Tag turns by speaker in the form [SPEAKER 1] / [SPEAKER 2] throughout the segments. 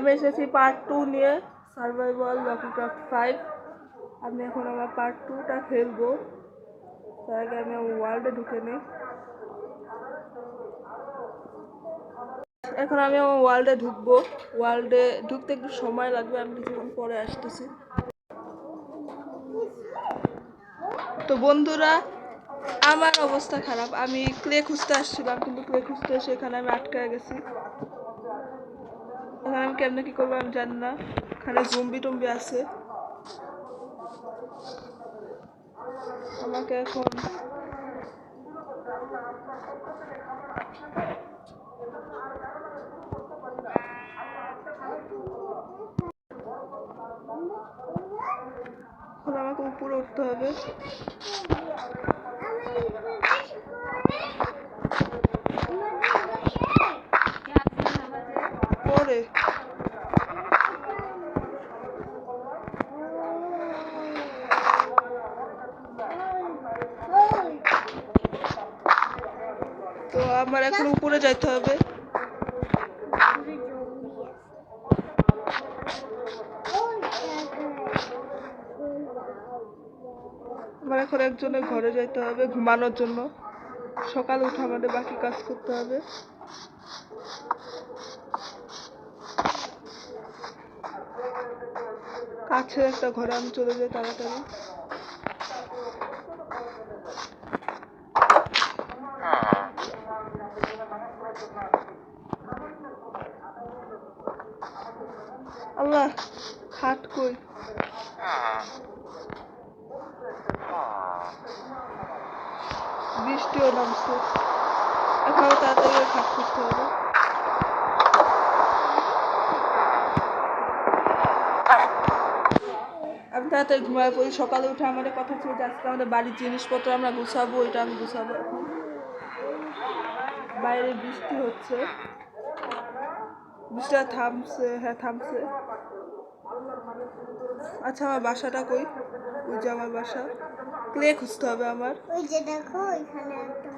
[SPEAKER 1] আমি এসেছি পার্ট 2 নিয়ে, সার্ভাইভাল লকি ক্রাফট 5। আমি এখন আমার পার্ট 2টা খেলবো। তার আগে আমি আমার ওয়ার্ল্ডে ঢুকে নিই। এখন আমি আমার ওয়ার্ল্ডে ঢুকবো। ওয়ার্ল্ডে ঢুকতে একটু সময় লাগবে, আমি কিছুক্ষণ পরে আসতেছি। তো বন্ধুরা, আমার অবস্থা খারাপ। আমি ক্লে খুঁজতে আসছিলাম, কিন্তু ক্লে খুঁজতে এসে এখানে আমি আটকে গেছি। এখন আমি কেমনে কি করবো আমি জানি না। এখানে জম্বি টম্বি আছে। আমাকে এখন আমাকে উপরে উঠতে হবে। পরে তো আমার এখন উপরে যাইতে হবে। আমার এখন একজনের ঘরে যাইতে হবে ঘুমানোর জন্য। সকালে উঠে আমাদের বাকি কাজ করতে হবে। কাছে একটা ঘরে আমি চলে যাই তাড়াতাড়ি। আল্লাহ, হাট কই? বৃষ্টিও নামছে। এখন তাড়াতাড়ি খাট খুঁজতে হবে। আমি তাড়াতাড়ি ঘুমায় পড়ি। সকালে উঠে আমাদের কথা ছিল যে আজকে আমাদের বাড়ির জিনিসপত্র আমরা গুছাবো। এটা আমি গুছাবো এখন। বাইরে বৃষ্টি হচ্ছে। বৃষ্টিটা থামছে। হ্যাঁ, থামছে। আচ্ছা, আমার বাসাটা কই? ওই যে আমার বাসা। ক্লে খুঁজতে হবে আমার।
[SPEAKER 2] ওই যে দেখো এখানে একটা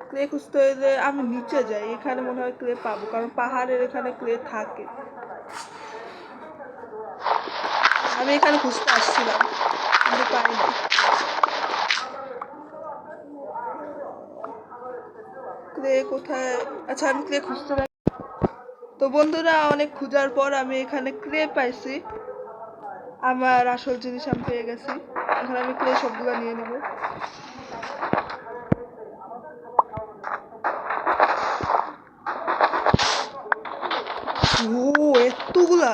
[SPEAKER 1] ক্লে খুঁজতে হলে আমি নিচে যাই। এখানে মনে হয় ক্লে পাবো, কারণ পাহাড়ের এখানে ক্লে থাকে। আমি এখানে খুঁজতে আসছিলাম, কিন্তু পাই না। ক্লে কোথায়? আচ্ছা, আমি ক্লে খুঁজতে পারি। তো বন্ধুরা, অনেক খোঁজার পর আমি এখানে ক্লে পাইছি। আমার আসল জিনিস আমি পেয়ে গেছি। এখন আমি ক্লে সবগুলো নিয়ে নেব। ও, এতগুলা!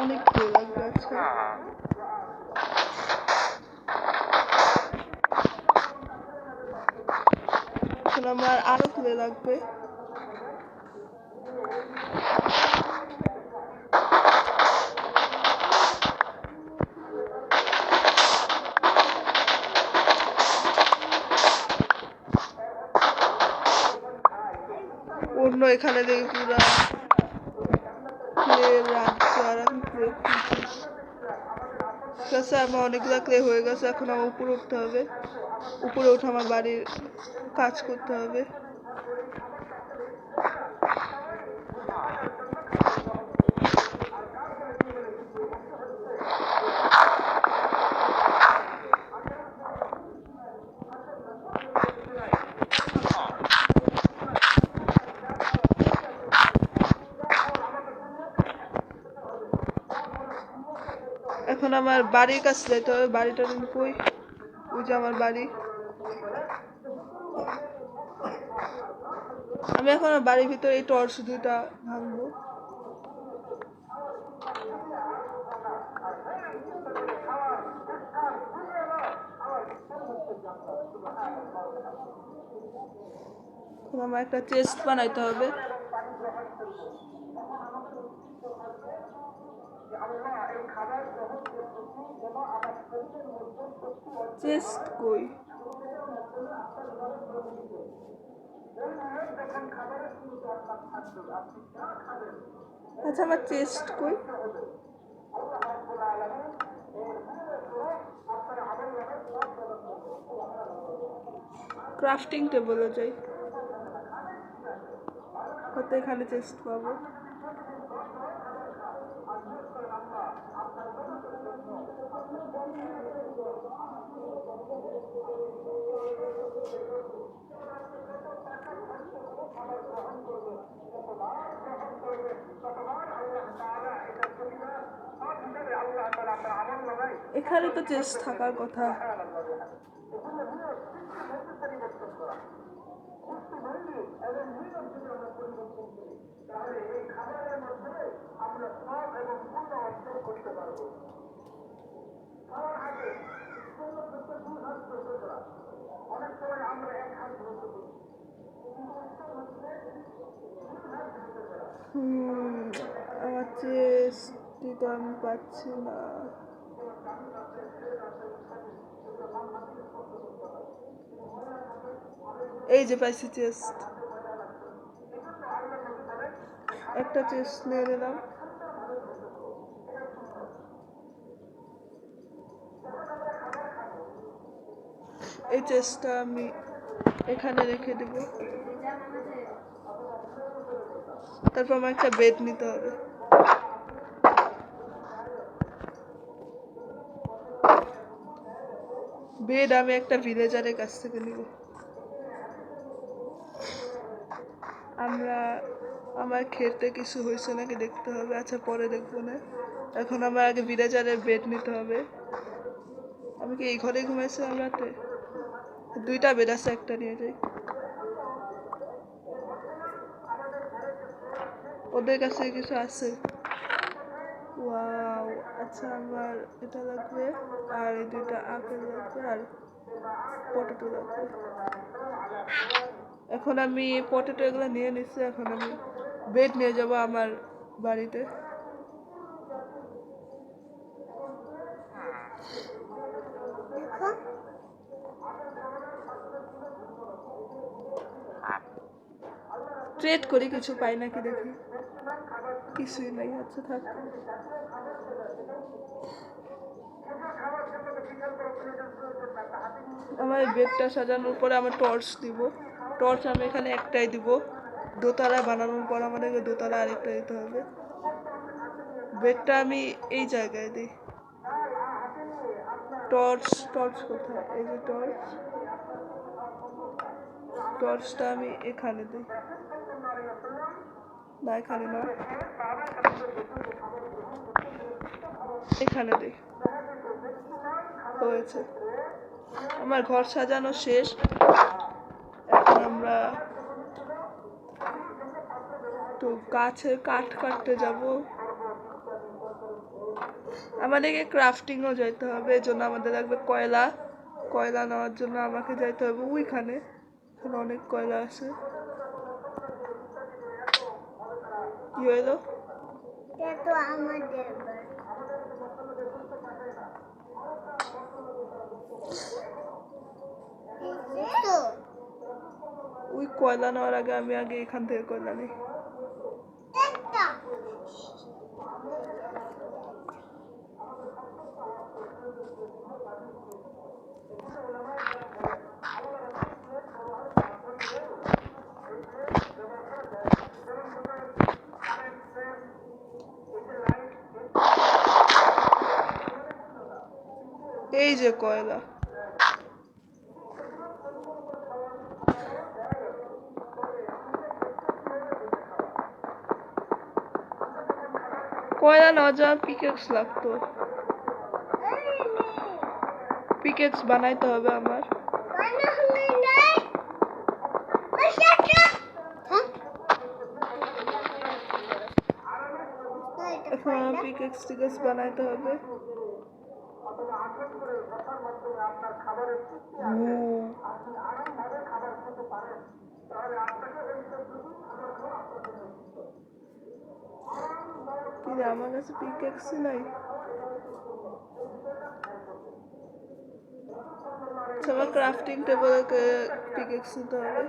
[SPEAKER 1] অনেক ক্লে লাগবে। আচ্ছা, এখন আমার আরো ক্লে লাগবে। অন্য এখানে দেখি পুরা ক্লে রাজ্য। আর আমি ক্লে ঠিক আছে, আমার অনেকগুলো ক্লে হয়ে গেছে। এখন আমার উপরে উঠতে হবে। উপরে উঠে আমার বাড়ির কাজ করতে হবে। এখন আমার বাড়ির কাছে যেতে হবে। বাড়িটা কই? ওই যে আমার বাড়ি। আমি এখন বাড়ির ভিতরে এই টর্চ দুইটা ভাঙবো। আমার একটা চেস্ট বানাইতে হবে। চেস্ট কই? আচ্ছা, আমার চেস্ট কই? ক্রাফটিং টেবলে যাই, হয়তো এখানে চেস্ট পাবো। এখানে তো চেস্ট থাকার কথা। আমার চেস্টটি তো আমি পাচ্ছি না। এই যে পাইছি চেস্ট, একটা চেস্ট নিয়ে নিলাম। এই চেস্টটা আমি এখানে রেখে দেব। তারপর আমার একটা বেড নিতে হবে। বেড আমি একটা ভিলেজারের কাছ থেকে নিব। আমার খেতে কিছু হয়েছে নাকি দেখতে হবে। আচ্ছা পরে দেখবো না, এখন আমার আগে ভিলেজারের বেড নিতে হবে। আমি কি এই ঘরে ঘুমাইছিলাম রাতে? দুইটা বেড আছে, একটা নিয়ে যাই। ওদের কাছে কিছু আছে। ওয়াও, আচ্ছা আমার এটা লাগবে, আর এই দুইটা আপেল লাগবে, আর পটেটো লাগবে। এখন আমি পটেটো এগুলো নিয়ে নিচ্ছি, এখন আমি বেড নিয়ে যাব আমার বাড়িতে। ট্রেড করি, কিছু পাই নাকি দেখি। কিছুই নাই, আচ্ছা থাক। আমার বেডটা সাজানোর পরে আমার টর্চ দিব। টর্চ আমি এখানে একটাই দিব। দোতলা বানানোর পর আমাদেরকে দোতলা আরেকটা দিতে হবে। বেডটা আমি এই জায়গায় দিই। টর্চ কোথায়? এই যে টর্চ, টর্চটা আমি এখানে দিই। না এখানে না, এখানে দিই। হয়েছে, আমার ঘর সাজানো শেষ। এখন আমরা তো গাছের কাঠ কাটতে যাব। আমাদেরকে ক্রাফটিংও যাইতে হবে, এই জন্য আমাদের লাগবে কয়লা। কয়লা নেওয়ার জন্য আমাকে যাইতে হবে ওইখানে, এখানে অনেক কয়লা আছে। কি হইলো?
[SPEAKER 2] তো আমাদের বাড়ি।
[SPEAKER 1] ওই কয়লা নেওয়ার আগে আমি এখান থেকে কয়লা নিই। এই যে কয়লা, কয়লা নেওয়ার জন্য পিকেক্স লাগতো। পিকেক্স বানাইতে হবে আমার। এখন আমার পিকেক্স বানাইতে হবে। আমার কাছে পিকেক্স নাই। আমার ক্রাফটিং টেবলে পিকেক্স নিতে হবে।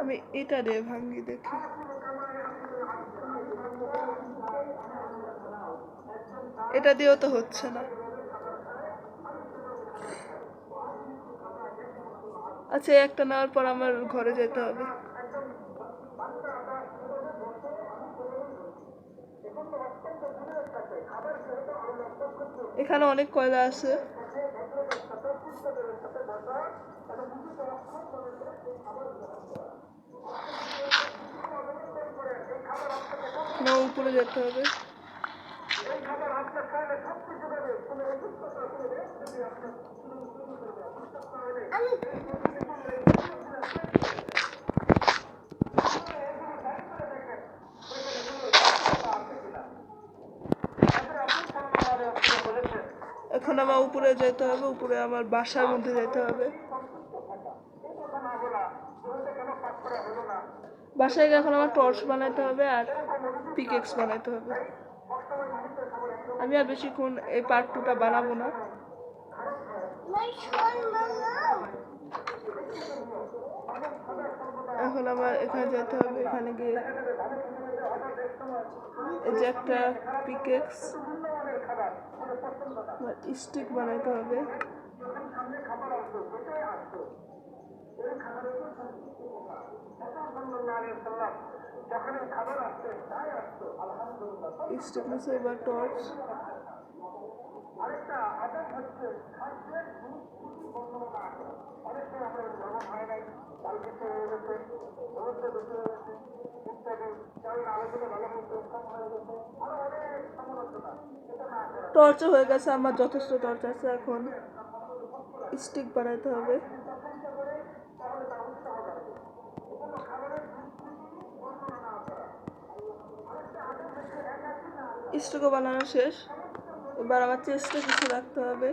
[SPEAKER 1] আমি এটা দিয়ে ভাঙ্গি দেখি। এটা দিয়েও তো হচ্ছে না। আচ্ছা, এই একটা নেওয়ার পর আমার ঘরে যেতে হবে। এখানে অনেক কয়লা আছে। না, উপরে যেতে হবে। এখন আমার উপরে যেতে হবে, উপরে আমার বাসার মধ্যে যেতে হবে। বাসায় গিয়ে এখন আমার টর্চ বানাইতে হবে আর পিকেক্স বানাইতে হবে। আমি আর বেশিক্ষণ এই পার্ট 2টা বানাবো না। এখন আমার এখানে যেতে হবে, এখানে গিয়ে এই যে একটা পিকেক্স স্টিক বানাইতে হবে। স্টিক নিচে এবার টর্চ। টর্চও হয়ে গেছে আমার, যথেষ্ট টর্চ আছে। এখন স্টিক বানাইতে হবে। স্টিকও বানানো শেষ। এবার আমার চেস্টে কিছু রাখতে হবে।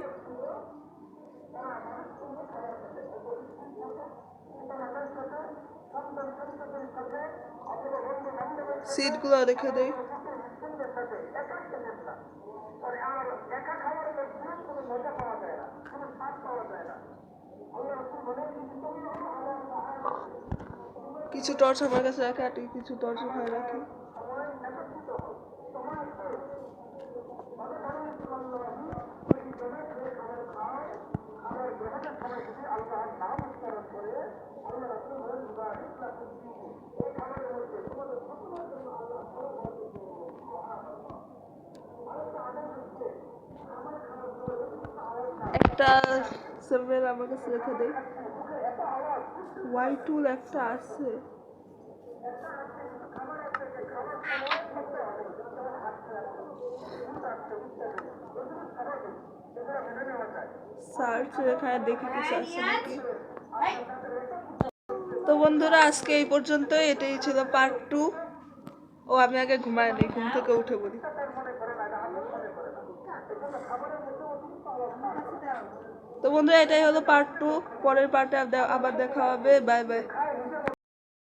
[SPEAKER 1] সিটগুলো রেখে দেই। কিছু টর্চ আমার কাছে রাখি, আর কিছু টর্চ ওখানে রাখি। একটা সেভেল আমার কাছে রেখে দেই। ওয়াই টুল একটা আছে। সার্চ এখানে দেখি কিছু আছে নাকি। তো বন্ধুরা, আজকে এই পর্যন্তই। এটাই ছিল পার্ট 2। ও, আমি আগে ঘুমায় নেই, ঘুম থেকে উঠে বলি। তো বন্ধুরা, এটাই হলো পার্ট 2। পরের পার্টে আবার দেখা হবে। Bye bye.